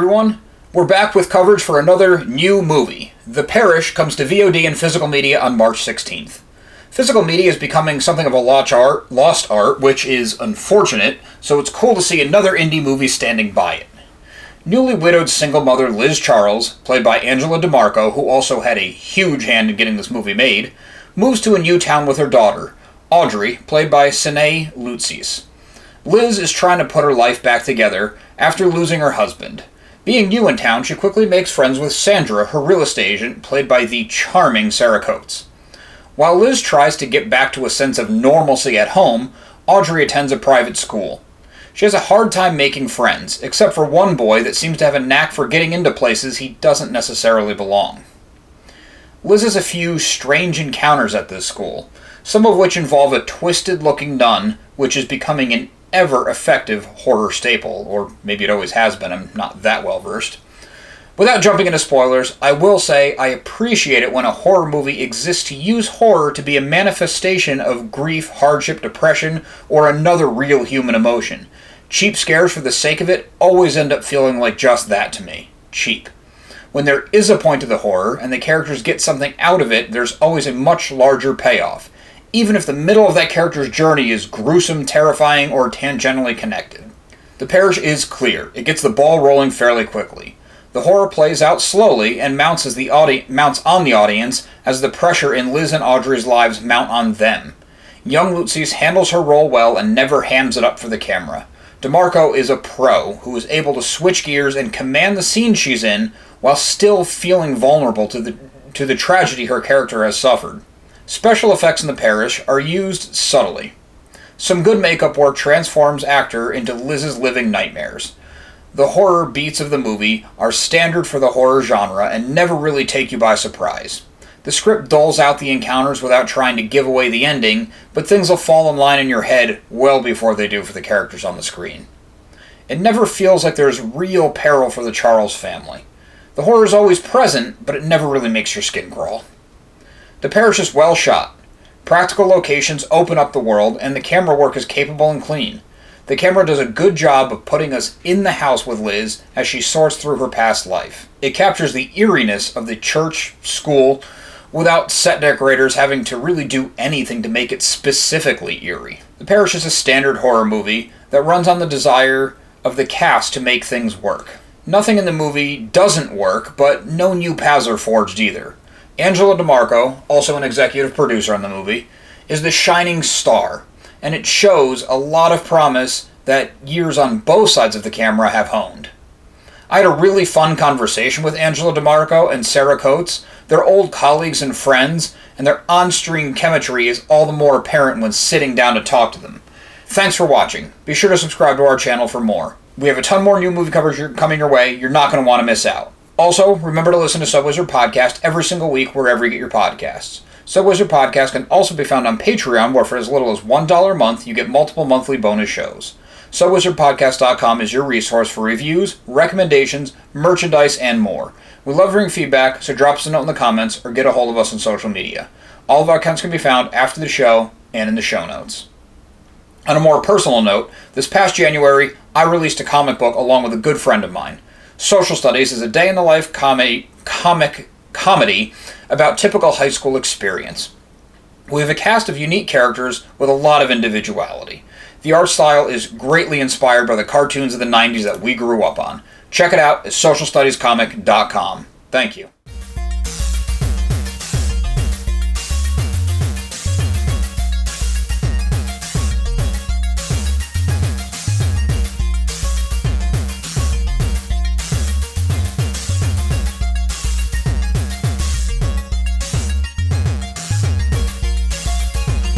everyone. We're back with coverage for another new movie. The Parish comes to VOD and physical media on March 16th. Physical media is becoming something of a lost art, which is unfortunate, so it's cool to see another indie movie standing by it. Newly widowed single mother Liz Charles, played by Angela DiMarco, who also had a huge hand in getting this movie made, moves to a new town with her daughter, Audrey, played by Sanae Loutsis. Liz is trying to put her life back together after losing her husband. Being new in town, she quickly makes friends with Sandra, her real estate agent, played by the charming Sara. While Liz tries to get back to a sense of normalcy at home, Audrey attends a private school. She has a hard time making friends, except for one boy that seems to have a knack for getting into places he doesn't necessarily belong. Liz has a few strange encounters at this school, some of which involve a twisted-looking nun, which is becoming an ever-effective horror staple, or maybe it always has been. I'm not that well-versed. Without jumping into spoilers, I will say I appreciate it when a horror movie exists to use horror to be a manifestation of grief, hardship, depression, or another real human emotion. Cheap scares for the sake of it always end up feeling like just that to me. Cheap. When there is a point to the horror, and the characters get something out of it, there's always a much larger payoff, even if the middle of that character's journey is gruesome, terrifying, or tangentially connected. The Parish is clear. It gets the ball rolling fairly quickly. The horror plays out slowly and mounts on the audience as the pressure in Liz and Audrey's lives mount on them. Young Loutsis handles her role well and never hams it up for the camera. DiMarco is a pro who is able to switch gears and command the scene she's in while still feeling vulnerable to the tragedy her character has suffered. Special effects in The Parish are used subtly. Some good makeup work transforms actor into Liz's living nightmares. The horror beats of the movie are standard for the horror genre and never really take you by surprise. The script dulls out the encounters without trying to give away the ending, but things will fall in line in your head well before they do for the characters on the screen. It never feels like there's real peril for the Charles family. The horror is always present, but it never really makes your skin crawl. The Parish is well shot. Practical locations open up the world, and the camera work is capable and clean. The camera does a good job of putting us in the house with Liz as she sorts through her past life. It captures the eeriness of the church, school, without set decorators having to really do anything to make it specifically eerie. The Parish is a standard horror movie that runs on the desire of the cast to make things work. Nothing in the movie doesn't work, but no new paths are forged either. Angela DiMarco, also an executive producer on the movie, is the shining star, and it shows a lot of promise that years on both sides of the camera have honed. I had a really fun conversation with Angela DiMarco and Sara. They're old colleagues and friends, and their on-screen chemistry is all the more apparent when sitting down to talk to them. Thanks for watching. Be sure to subscribe to our channel for more. We have a ton more new movie coverage coming your way. You're not going to want to miss out. Also, remember to listen to SubWizard Podcast every single week wherever you get your podcasts. SubWizard Podcast can also be found on Patreon, where for as little as $1 a month, you get multiple monthly bonus shows. SubWizardPodcast.com is your resource for reviews, recommendations, merchandise, and more. We love hearing feedback, so drop us a note in the comments or get a hold of us on social media. All of our accounts can be found after the show and in the show notes. On a more personal note, this past January, I released a comic book along with a good friend of mine. Social Studies is a day-in-the-life comedy about typical high school experience. We have a cast of unique characters with a lot of individuality. The art style is greatly inspired by the cartoons of the 90s that we grew up on. Check it out at socialstudiescomic.com. Thank you.